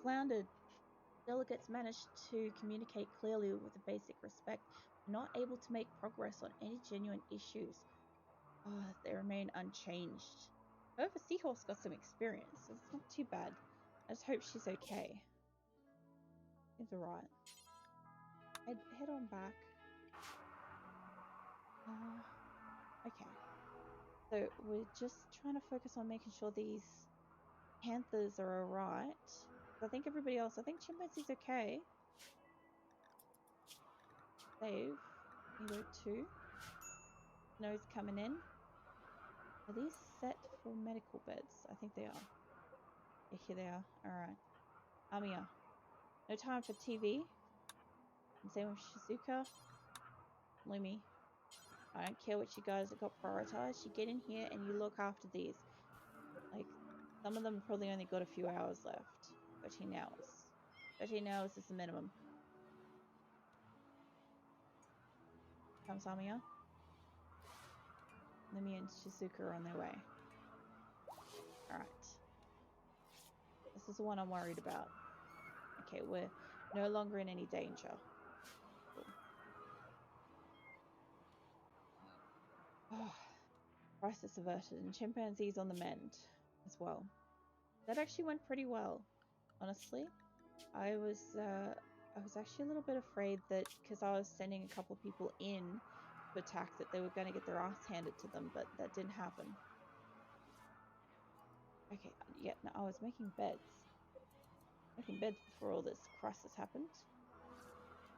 floundered. Delegates managed to communicate clearly with a basic respect, but not able to make progress on any genuine issues. They remain unchanged. However, Seahorse got some experience, so it's not too bad. I just hope she's okay. Seems alright. I'd head on back. Okay. So we're just trying to focus on making sure these panthers are alright. I think everybody else, I think Chimpanzee's okay. Save. Nedo 2. Snow's coming in. Are these set for medical beds? I think they are. Yeah, here they are. Alright. Amiya. No time for TV. And same with Shizuka. Lumi. I don't care what you guys have got prioritized. You get in here and you look after these. Like, some of them probably only got a few hours left. 13 hours. 13 hours is the minimum. Comes Amiya. Lumi and Shizuka are on their way. Alright. This is the one I'm worried about. Okay, we're no longer in any danger. Cool. Oh, crisis averted, and chimpanzees on the mend as well. That actually went pretty well, honestly. I was actually a little bit afraid that because I was sending a couple of people in to attack, that they were going to get their ass handed to them, but that didn't happen. Okay, yeah, no, I was making beds. Making beds before all this crisis happened.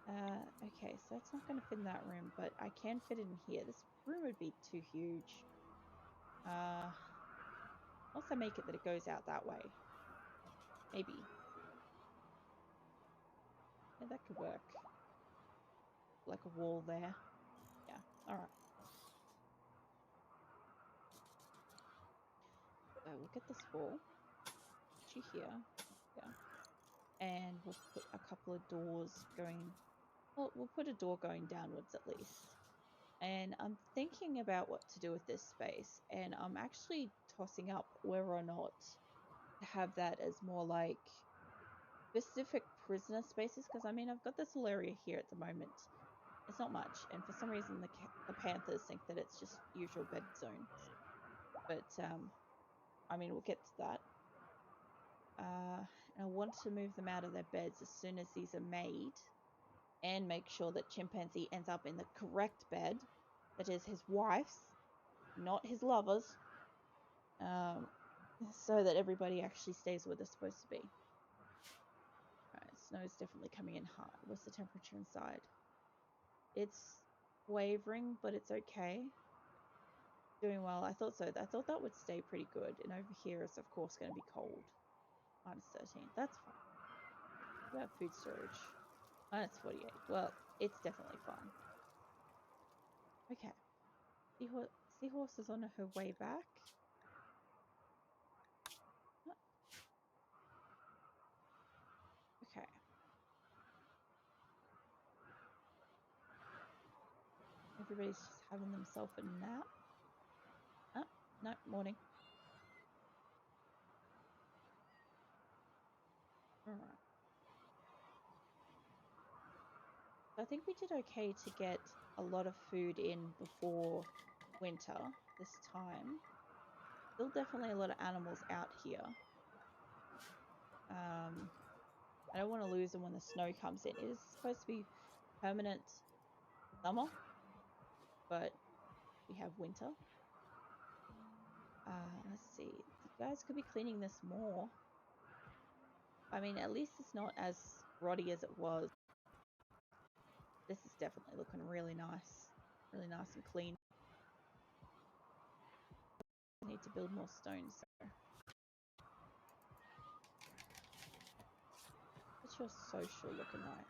Okay, so that's not going to fit in that room, but I can fit it in here. This room would be too huge. Also make it that it goes out that way. Maybe. Yeah, that could work. Like a wall there. Yeah, alright. So we'll get this wall. Put you here. Yeah. And we'll put a couple of doors going... Well, we'll put a door going downwards at least. And I'm thinking about what to do with this space. And I'm actually tossing up whether or not to have that as more like specific prisoner spaces. Because, I mean, I've got this little area here at the moment. It's not much, and for some reason the panthers think that it's just usual bed zones. But, I mean, we'll get to that. And I want to move them out of their beds as soon as these are made, and make sure that Chimpanzee ends up in the correct bed, that is his wife's, not his lover's, so that everybody actually stays where they're supposed to be. Alright, snow's definitely coming in hard. What's the temperature inside? It's wavering, but it's okay. Doing well. I thought so. I thought that would stay pretty good. And over here is, of course, going to be cold. -13. That's fine. What about food storage? -48. Well, it's definitely fine. Okay. Seahorse is on her way back. Okay. Everybody's just having themselves a nap. Oh, no, morning. Alright. I think we did okay to get a lot of food in before winter this time. Still definitely a lot of animals out here. I don't want to lose them when the snow comes in. It is supposed to be permanent summer, but we have winter. Let's see. You guys could be cleaning this more. I mean, at least it's not as rotty as it was. This is definitely looking really nice. Really nice and clean. I need to build more stones. So. What's your social looking like?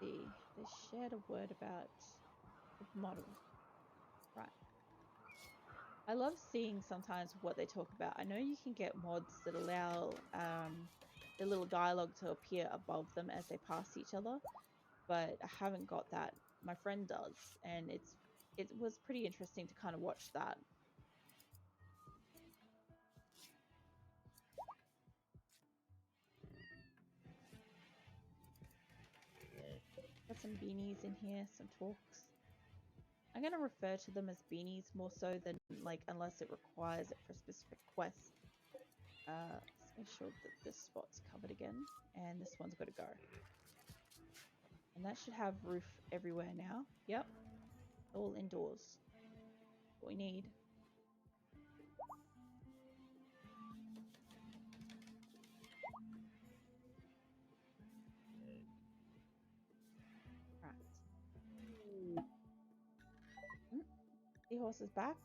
They shared a word about the model. Right. I love seeing sometimes what they talk about. I know you can get mods that allow the little dialogue to appear above them as they pass each other, but I haven't got that. My friend does, and it was pretty interesting to kind of watch that. some beanies in here, some talks. I'm going to refer to them as beanies more so than like unless it requires it for a specific quest. Let's make sure that this spot's covered again, and this one's got to go. And that should have roof everywhere now. Yep, all indoors. What we need. Right. Seahorse is back.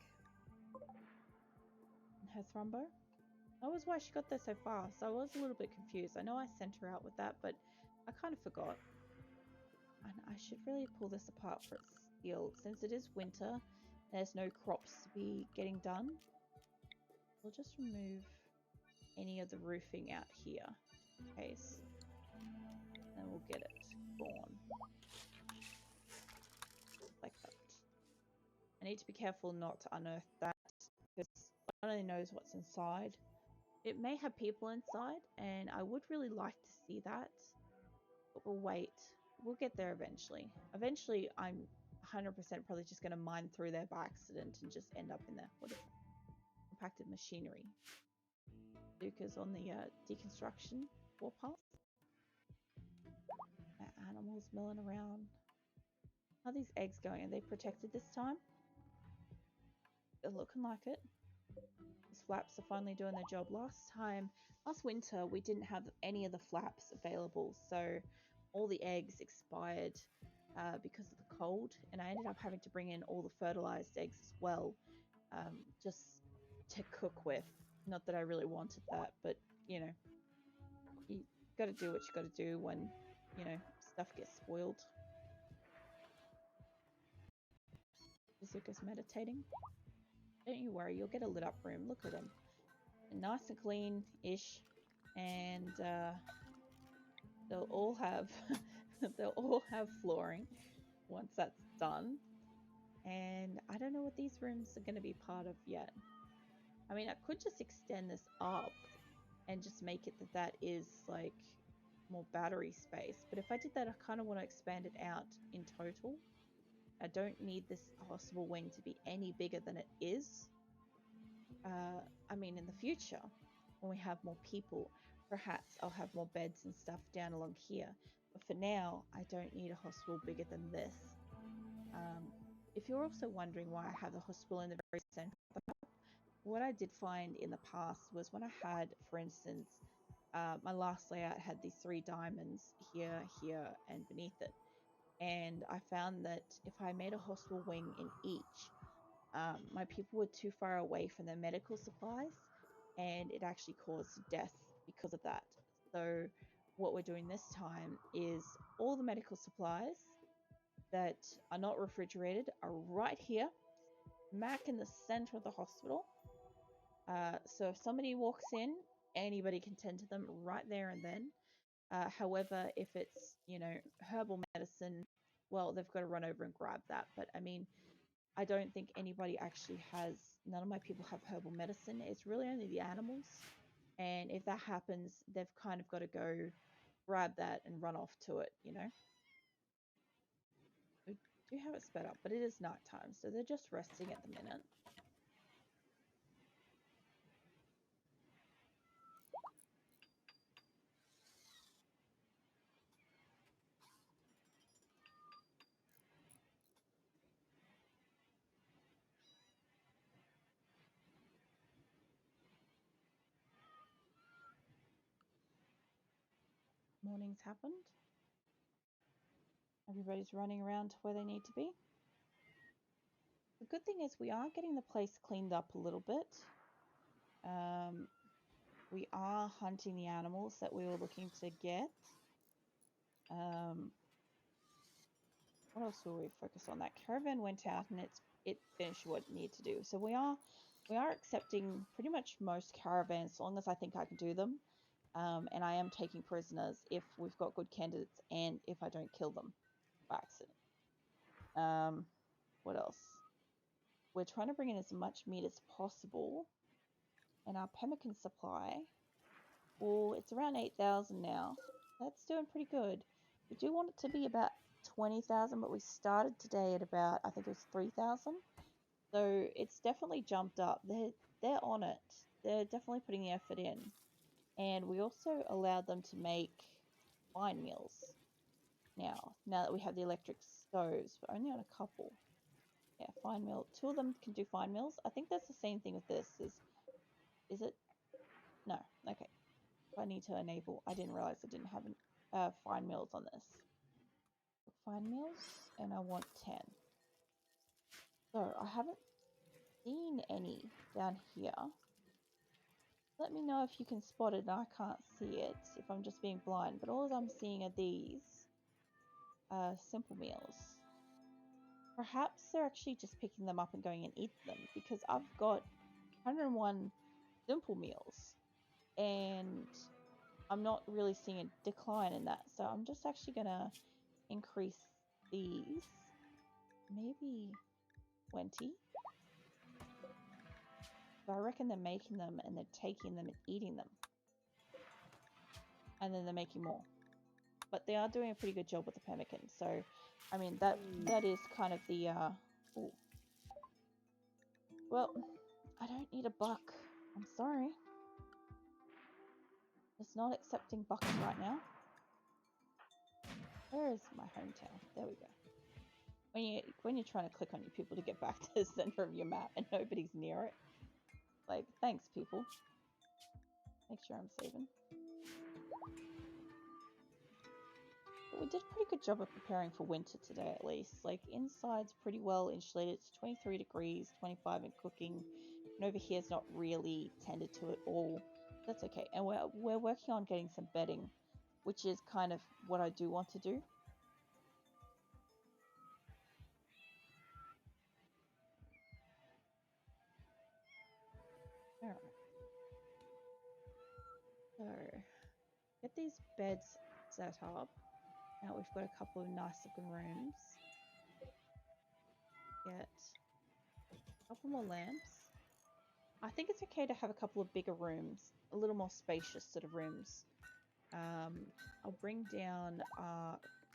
And her Thrumbo. That was why she got there so fast. I was a little bit confused. I know I sent her out with that, but I kind of forgot. And I should really pull this apart for its steel. Since it is winter, there's no crops to be getting done. We'll just remove any of the roofing out here in case. And we'll get it gone. Like that. I need to be careful not to unearth that because God only knows what's inside. It may have people inside, and I would really like to see that. But we'll wait. We'll get there eventually. Eventually, I'm 100% probably just going to mine through there by accident and just end up in there. What is that? Compacted machinery. Dukas on the deconstruction warpath. Animals milling around. How are these eggs going? Are they protected this time? They're looking like it. These flaps are finally doing their job. Last winter, we didn't have any of the flaps available, so all the eggs expired because of the cold, and I ended up having to bring in all the fertilized eggs as well, just to cook with. Not that I really wanted that, but you know, you got to do what you got to do when, you know, stuff gets spoiled. Izuka's meditating. Don't you worry, you'll get a lit up room. Look at them. Nice and clean-ish, and they'll all have flooring once that's done. And I don't know what these rooms are going to be part of yet. I mean, I could just extend this up and just make it that is like more battery space, but if I did that, I kind of want to expand it out in total. I don't need this hospital wing to be any bigger than it is. I mean, in the future, when we have more people, perhaps I'll have more beds and stuff down along here. But for now, I don't need a hospital bigger than this. If you're also wondering why I have the hospital in the very center of the map, what I did find in the past was when I had, for instance, my last layout had these 3 diamonds here, here, and beneath it. And I found that if I made a hospital wing in each, my people were too far away from their medical supplies, and it actually caused death because of that. So what we're doing this time is all the medical supplies that are not refrigerated are right here, smack in the center of the hospital. So if somebody walks in, anybody can tend to them right there and then. However, if it's, you know, herbal medicine, well, they've got to run over and grab that. But I mean, I don't think anybody actually has, none of my people have herbal medicine. It's really only the animals. And if that happens, they've kind of got to go grab that and run off to it, you know. We do have it sped up, but it is nighttime, so they're just resting at the minute. Morning's happened. Everybody's running around to where they need to be. The good thing is we are getting the place cleaned up a little bit. We are hunting the animals that we were looking to get. What else will we focus on? That caravan went out and it finished what it needed to do. So we are accepting pretty much most caravans as long as I think I can do them. And I am taking prisoners if we've got good candidates and if I don't kill them by accident. What else? We're trying to bring in as much meat as possible. And our pemmican supply, well, it's around 8,000 now. That's doing pretty good. We do want it to be about 20,000, but we started today at about, I think it was 3,000. So it's definitely jumped up. They're on it. They're definitely putting the effort in. And we also allowed them to make fine meals now that we have the electric stoves, but only on a couple. Yeah, fine meal. 2 of them can do fine meals. I think that's the same thing with this. Is it? No. Okay. I need to enable. I didn't realize I didn't have fine meals on this. Fine meals, and I want 10. So I haven't seen any down here. Let me know if you can spot it and I can't see it, if I'm just being blind. But all I'm seeing are these simple meals. Perhaps they're actually just picking them up and going and eat them, because I've got 101 simple meals and I'm not really seeing a decline in that. So I'm just actually going to increase these, maybe 20. So I reckon they're making them and they're taking them and eating them. And then they're making more. But they are doing a pretty good job with the pemmican. So, I mean, that is kind of the, ooh. Well, I don't need a buck. I'm sorry. It's not accepting bucks right now. Where is my hometown? There we go. When you're trying to click on your people to get back to the center of your map and nobody's near it. Like, thanks, people. Make sure I'm saving. But we did a pretty good job of preparing for winter today, at least. Like, inside's pretty well insulated. It's 23 degrees, 25 in cooking. And over here it's not really tended to at all. That's okay. And we're working on getting some bedding, which is kind of what I do want to do. Alright. So, get these beds set up. Now we've got a couple of nice looking rooms. Get a couple more lamps. I think it's okay to have a couple of bigger rooms, a little more spacious sort of rooms. I'll bring down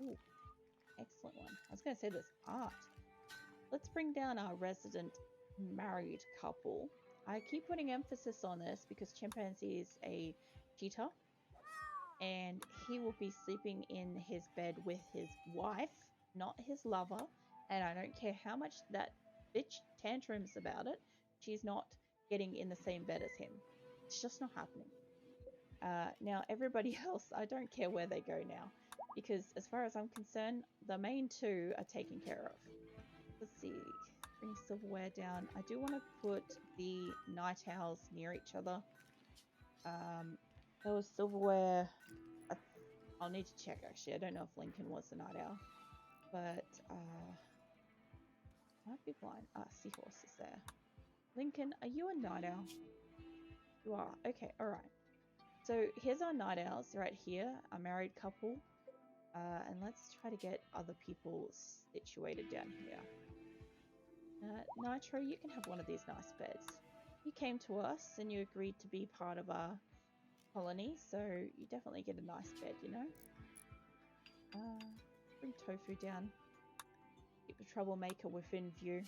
ooh, excellent one. I was going to say this art. Let's bring down our resident married couple. I keep putting emphasis on this because Chimpanzee is a cheetah and he will be sleeping in his bed with his wife, not his lover. And I don't care how much that bitch tantrums about it. She's not getting in the same bed as him. It's just not happening. Now, everybody else, I don't care where they go now. Because as far as I'm concerned, the main 2 are taken care of. Let's see. Bring silverware down. I do want to put the night owls near each other. There was silverware. I'll need to check, actually. I don't know if Lincoln was the night owl. But, might be blind. Seahorse is there. Lincoln, are you a night owl? You are. Okay, alright. So here's our night owls right here, a married couple. And let's try to get other people situated down here. Nitro, you can have one of these nice beds. You came to us and you agreed to be part of our colony, so you definitely get a nice bed, you know? Bring Tofu down. Keep the troublemaker within view.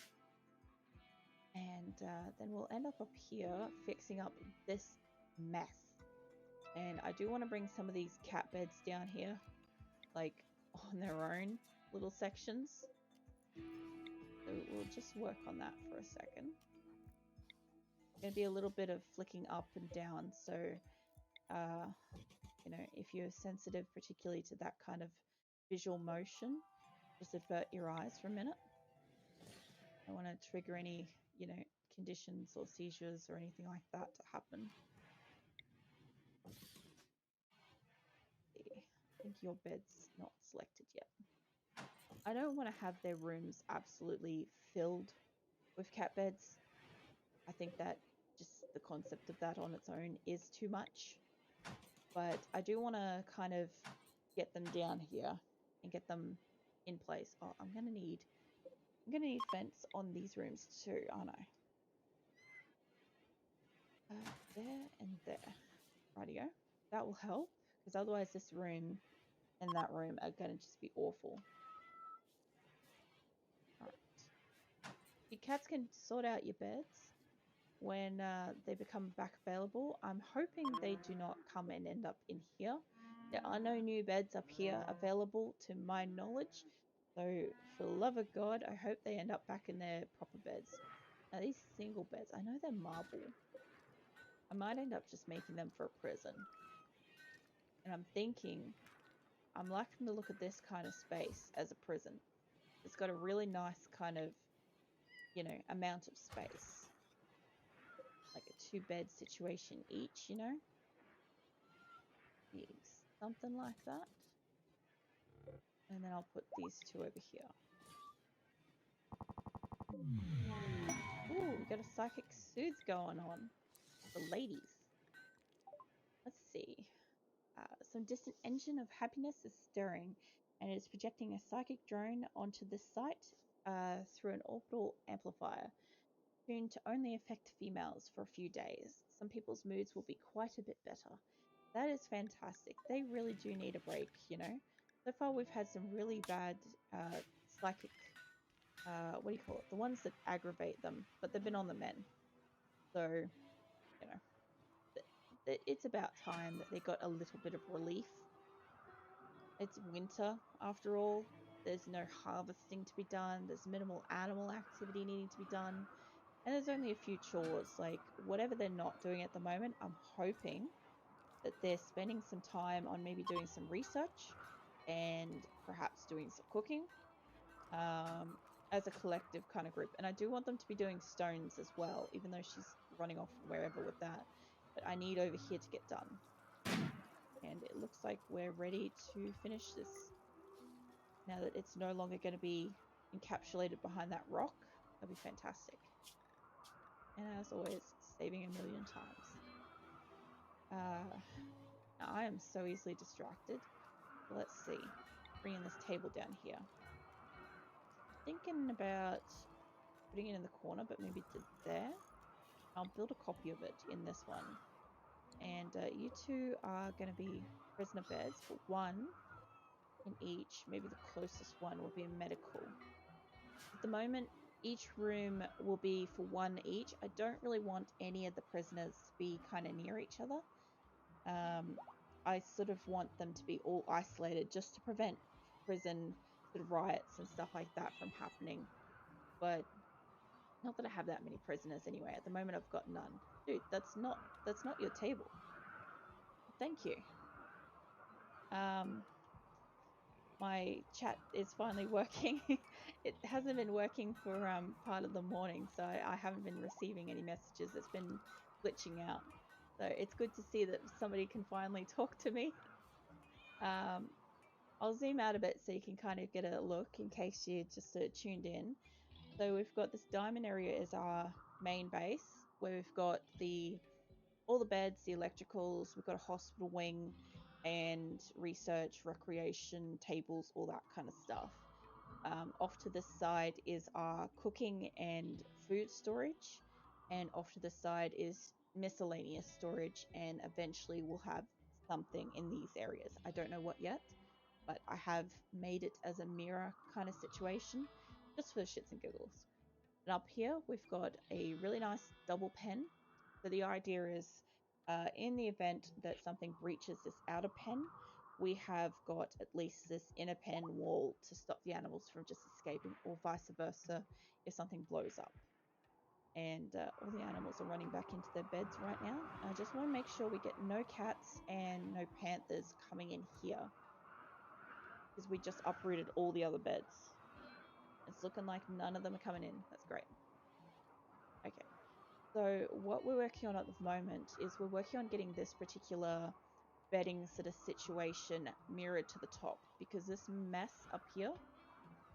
And then we'll end up here fixing up this mess. And I do want to bring some of these cat beds down here, like on their own little sections. So we'll just work on that for a second. Going to be a little bit of flicking up and down, so you know, if you're sensitive particularly to that kind of visual motion, just avert your eyes for a minute. I don't want to trigger any, you know, conditions or seizures or anything like that to happen. I think your bed's not selected yet. I don't want to have their rooms absolutely filled with cat beds. I think that just the concept of that on its own is too much. But I do want to kind of get them down here and get them in place. Oh, I'm gonna need fence on these rooms too, aren't I? There and there. Rightio. That will help, because otherwise this room and that room are gonna just be awful. Your cats can sort out your beds when they become back available. I'm hoping they do not come and end up in here. There are no new beds up here available to my knowledge. So for the love of God, I hope they end up back in their proper beds. Now these single beds, I know they're marble. I might end up just making them for a prison. And I'm thinking, I'm liking to look at this kind of space as a prison. It's got a really nice kind of, you know, amount of space. Like a 2-bed situation each, you know? Something like that. And then I'll put these 2 over here. Ooh, we got a psychic soothe going on. The ladies. Let's see. Some distant engine of happiness is stirring, and it is projecting a psychic drone onto this site through an orbital amplifier, tuned to only affect females for a few days. Some people's moods will be quite a bit better. That is fantastic. They really do need a break, you know. So far, we've had some really bad psychic, what do you call it? The ones that aggravate them, but they've been on the men. So, you know, it's about time that they got a little bit of relief. It's winter, after all. There's no harvesting to be done. There's minimal animal activity needing to be done. And there's only a few chores. Like, whatever they're not doing at the moment, I'm hoping that they're spending some time on maybe doing some research and perhaps doing some cooking as a collective kind of group. And I do want them to be doing stones as well, even though she's running off wherever with that. But I need over here to get done. And it looks like we're ready to finish this now that it's no longer going to be encapsulated behind that rock. That'll be fantastic. And as always, saving a million times. I am so easily distracted. So let's see. Bringing this table down here. Thinking about putting it in the corner, but maybe there. I'll build a copy of it in this one. And you 2 are going to be prisoner beds, but 1 in each. Maybe the closest one will be a medical. At the moment, each room will be for 1 each. I don't really want any of the prisoners to be kind of near each other. I sort of want them to be all isolated just to prevent prison sort of riots and stuff like that from happening. But not that I have that many prisoners anyway. At the moment, I've got none. Dude, that's not your table. Thank you. My chat is finally working. It hasn't been working for part of the morning, so I haven't been receiving any messages. It's been glitching out. So it's good to see that somebody can finally talk to me. I'll zoom out a bit so you can kind of get a look in case you just tuned in. So we've got this diamond area as our main base, where we've got all the beds, the electricals, we've got a hospital wing, and research, recreation, tables, all that kind of stuff. Off to this side is our cooking and food storage, and off to the side is miscellaneous storage, and eventually we'll have something in these areas. I don't know what yet, but I have made it as a mirror kind of situation, just for shits and giggles. And up here, we've got a really nice double pen. So the idea is, in the event that something breaches this outer pen, we have got at least this inner pen wall to stop the animals from just escaping, or vice versa if something blows up. And all the animals are running back into their beds right now. I just want to make sure we get no cats and no panthers coming in here, because we just uprooted all the other beds. It's looking like none of them are coming in. That's great. Okay. So what we're working on at the moment is we're working on getting this particular bedding sort of situation mirrored to the top, because this mess up here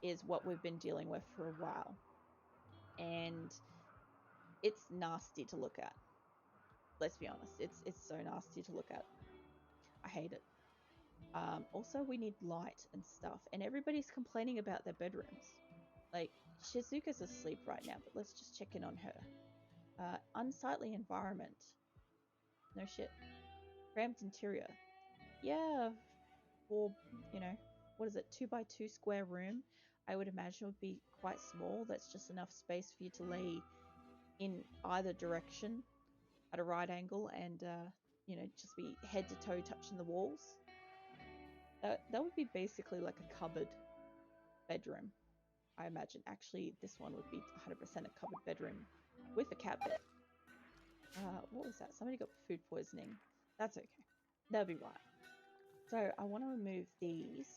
is what we've been dealing with for a while. And it's nasty to look at. Let's be honest. It's so nasty to look at. I hate it. Also, we need light and stuff. And everybody's complaining about their bedrooms. Like, Shizuka's asleep right now, but let's just check in on her. Unsightly environment. No shit. Cramped interior. Yeah, for, you know, what is it, 2x2 square room. I would imagine would be quite small. That's just enough space for you to lay in either direction at a right angle and, you know, just be head to toe touching the walls. That would be basically like a cupboard bedroom, I imagine. Actually, this one would be 100% a cupboard bedroom with a cat bed. What was that? Somebody got food poisoning. That's okay. That'll be right. So I want to remove these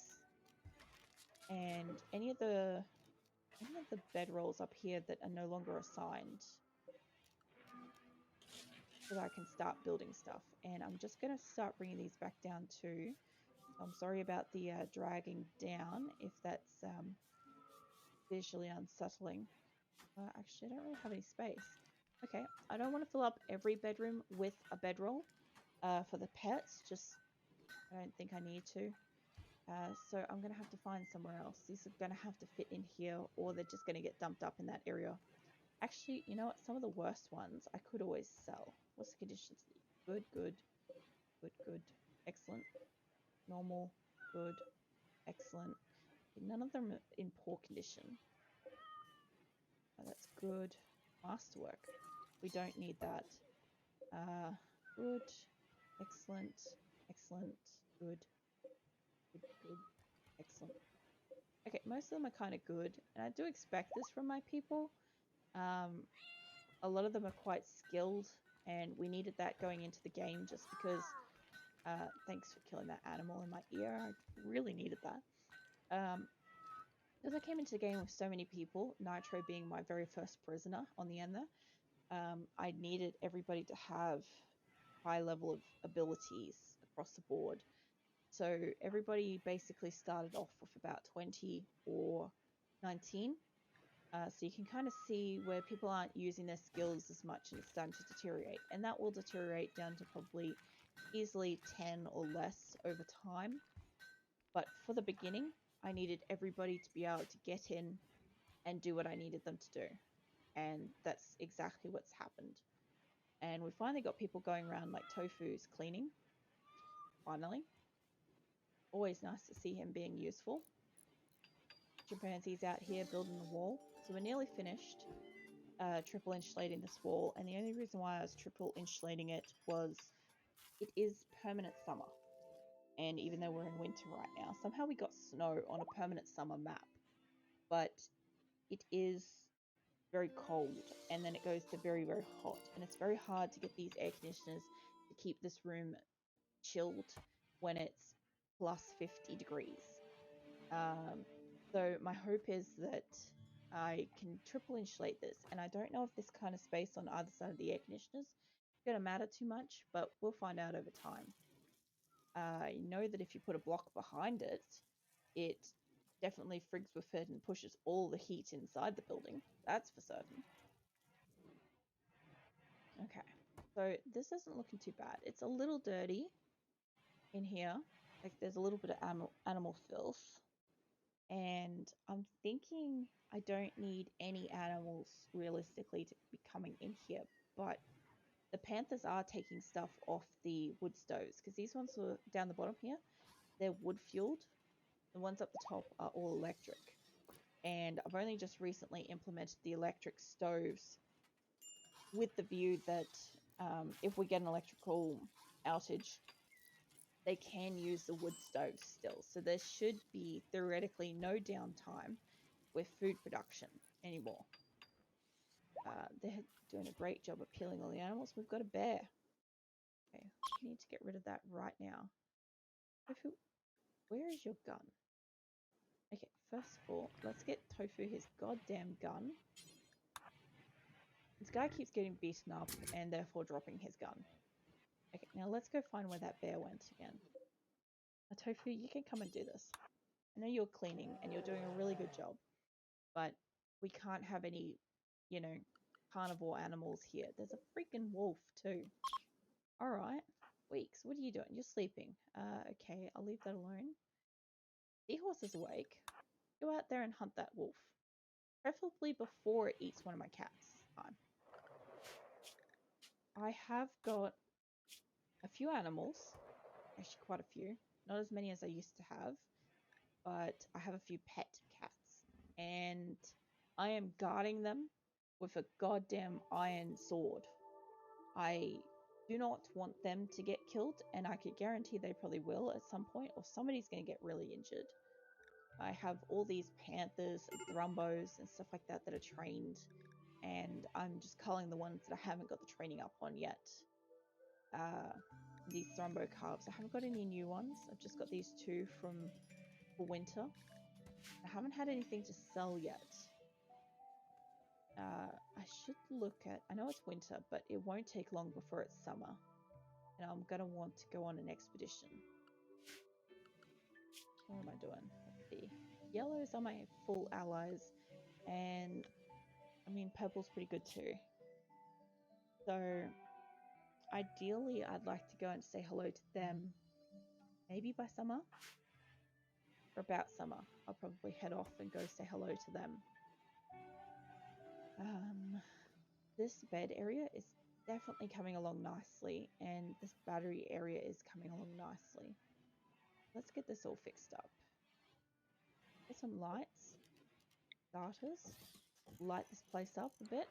and any of the bedrolls up here that are no longer assigned, so that I can start building stuff. And I'm just going to start bringing these back down too. I'm sorry about the dragging down if that's visually unsettling. Actually, I don't really have any space. Okay, I don't want to fill up every bedroom with a bedroll for the pets. Just, I don't think I need to. So I'm going to have to find somewhere else. These are going to have to fit in here, or they're just going to get dumped up in that area. Actually, you know what? Some of the worst ones I could always sell. What's the conditions? Good, good, good, good, excellent, normal, good, excellent. None of them are in poor condition. Oh, that's good. Masterwork. We don't need that. Good, excellent, excellent, good, good, good, excellent. Okay, most of them are kind of good, and I do expect this from my people. A lot of them are quite skilled, and we needed that going into the game just because, thanks for killing that animal in my ear. I really needed that. Because I came into the game with so many people, Nitro being my very first prisoner on the end there, I needed everybody to have high level of abilities across the board. So everybody basically started off with about 20 or 19. So you can kind of see where people aren't using their skills as much and it's starting to deteriorate. And that will deteriorate down to probably easily 10 or less over time. But for the beginning, I needed everybody to be able to get in and do what I needed them to do. And that's exactly what's happened. And we finally got people going around like Tofu's cleaning. Finally. Always nice to see him being useful. Chimpanzee's out here building the wall. So we're nearly finished triple insulating this wall. And the only reason why I was triple insulating it was it is permanent summer. And even though we're in winter right now, somehow we got snow on a permanent summer map. But it is very cold, and then it goes to very, very hot. And it's very hard to get these air conditioners to keep this room chilled when it's plus 50 degrees. So my hope is that I can triple insulate this, and I don't know if this kind of space on either side of the air conditioners is going to matter too much, but we'll find out over time. I know that if you put a block behind it, it definitely frigs with it and pushes all the heat inside the building. That's for certain. Okay, so this isn't looking too bad. It's a little dirty in here. Like there's a little bit of animal filth. And I'm thinking I don't need any animals realistically to be coming in here. But the panthers are taking stuff off the wood stoves. Because these ones are down the bottom here, they're wood fueled. The ones up the top are all electric. And I've only just recently implemented the electric stoves with the view that if we get an electrical outage, they can use the wood stoves still. So there should be theoretically no downtime with food production anymore. They're doing a great job of killing all the animals. We've got a bear. Okay, we need to get rid of that right now. Tofu, where is your gun? Okay, first of all, let's get Tofu his goddamn gun. This guy keeps getting beaten up and therefore dropping his gun. Okay, now let's go find where that bear went again. Now, Tofu, you can come and do this. I know you're cleaning and you're doing a really good job, but we can't have any, you know, carnivore animals here. There's a freaking wolf too. All right, Weeks, what are you doing? You're sleeping. Okay, I'll leave that alone. Seahorse is awake. Go out there and hunt that wolf, preferably before it eats one of my cats. I have got a few animals, actually quite a few, not as many as I used to have, but I have a few pet cats. and I am guarding them with a goddamn iron sword. I do not want them to get killed, and I could guarantee they probably will at some point, or somebody's going to get really injured. I have all these panthers and thrumbos and stuff like that that are trained, and I'm just culling the ones that I haven't got the training up on yet. These thrumbo calves, I haven't got any new ones. I've just got these two for winter. I haven't had anything to sell yet. I should look at, I know it's winter, but it won't take long before it's summer. And I'm going to want to go on an expedition. What am I doing? Let's see. Yellows are my full allies. And, I mean, purple's pretty good too. So, ideally, I'd like to go and say hello to them. Maybe by summer? Or about summer. I'll probably head off and go say hello to them. This bed area is definitely coming along nicely, and this battery area is coming along nicely. Let's get this all fixed up. Get some lights, starters, light this place up a bit.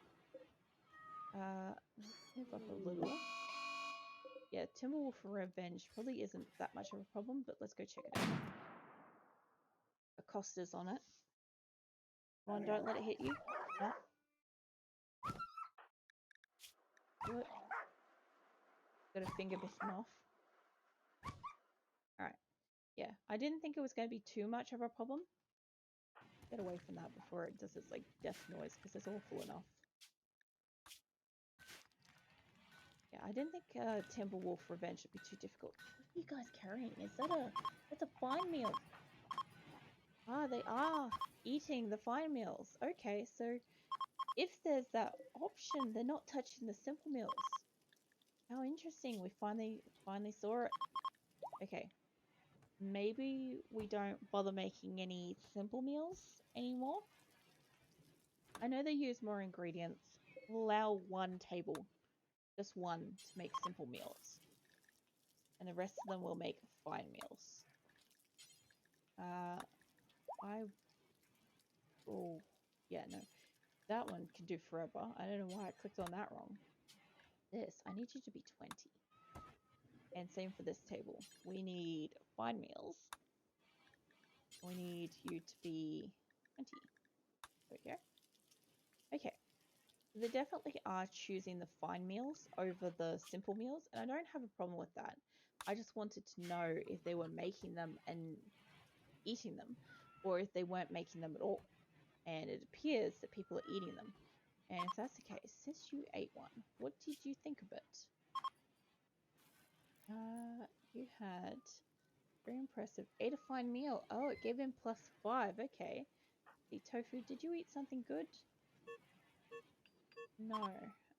Move up a little. Yeah, Timberwolf Revenge probably isn't that much of a problem, but let's go check it out. Acosta's on it. Come on, don't let it hit you. No. Do it. Got a finger bitten off. Alright. Yeah, I didn't think it was going to be too much of a problem. Get away from that before it does its like death noise, because it's awful enough. Yeah, I didn't think Timberwolf Revenge would be too difficult. What are you guys carrying? Is that that's a fine meal? Ah, they are eating the fine meals. Okay, so if there's that option, they're not touching the simple meals. How interesting. We finally saw it. Okay. Maybe we don't bother making any simple meals anymore. I know they use more ingredients. We'll allow one table. Just one to make simple meals. And the rest of them will make fine meals. Oh, yeah, no. That one can do forever. I don't know why I clicked on that wrong. This, I need you to be 20. And same for this table. We need fine meals. We need you to be 20. There we go. Okay. They definitely are choosing the fine meals over the simple meals, and I don't have a problem with that. I just wanted to know if they were making them and eating them, or if they weren't making them at all. And it appears that people are eating them. And if that's the case, since you ate one, what did you think of it? You had very impressive. Ate a fine meal. Oh, it gave him +5. Okay. The tofu. Did you eat something good? No.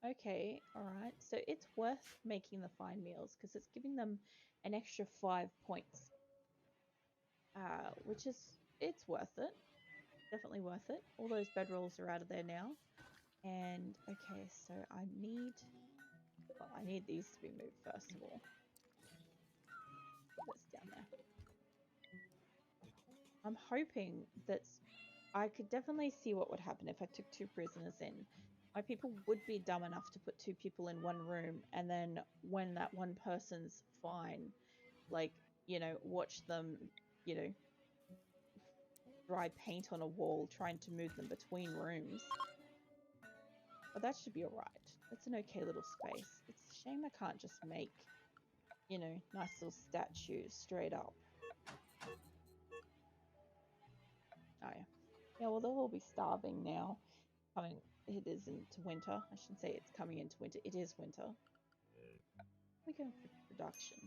Okay. All right. So it's worth making the fine meals because it's giving them an extra 5 points. Which is, it's worth it. Definitely worth it. All those bedrolls are out of there now. And okay, so I need these to be moved first of all. Put this down there. I'm hoping that I could definitely see what would happen if I took 2 prisoners in. My people would be dumb enough to put 2 people in one room, and then when that one person's fine, like, you know, watch them, you know, dry paint on a wall trying to move them between rooms. But that should be alright. It's an okay little space. It's a shame I can't just make, you know, nice little statues straight up. Oh yeah. Yeah, well they'll all be starving now. It is into winter. I shouldn't say it's coming into winter. It is winter. We go for production.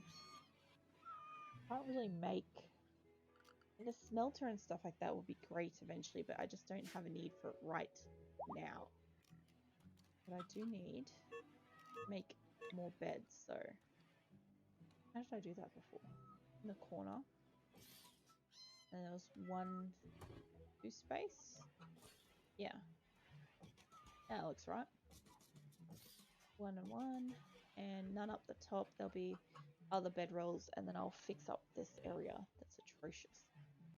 Can't really make the smelter and stuff like that will be great eventually, but I just don't have a need for it right now. But I do need to make more beds, so how did I do that before? In the corner. And there was 1, 2 space. Yeah. That looks right. 1 and 1. And none up the top. There'll be other bedrolls, and then I'll fix up this area that's atrocious.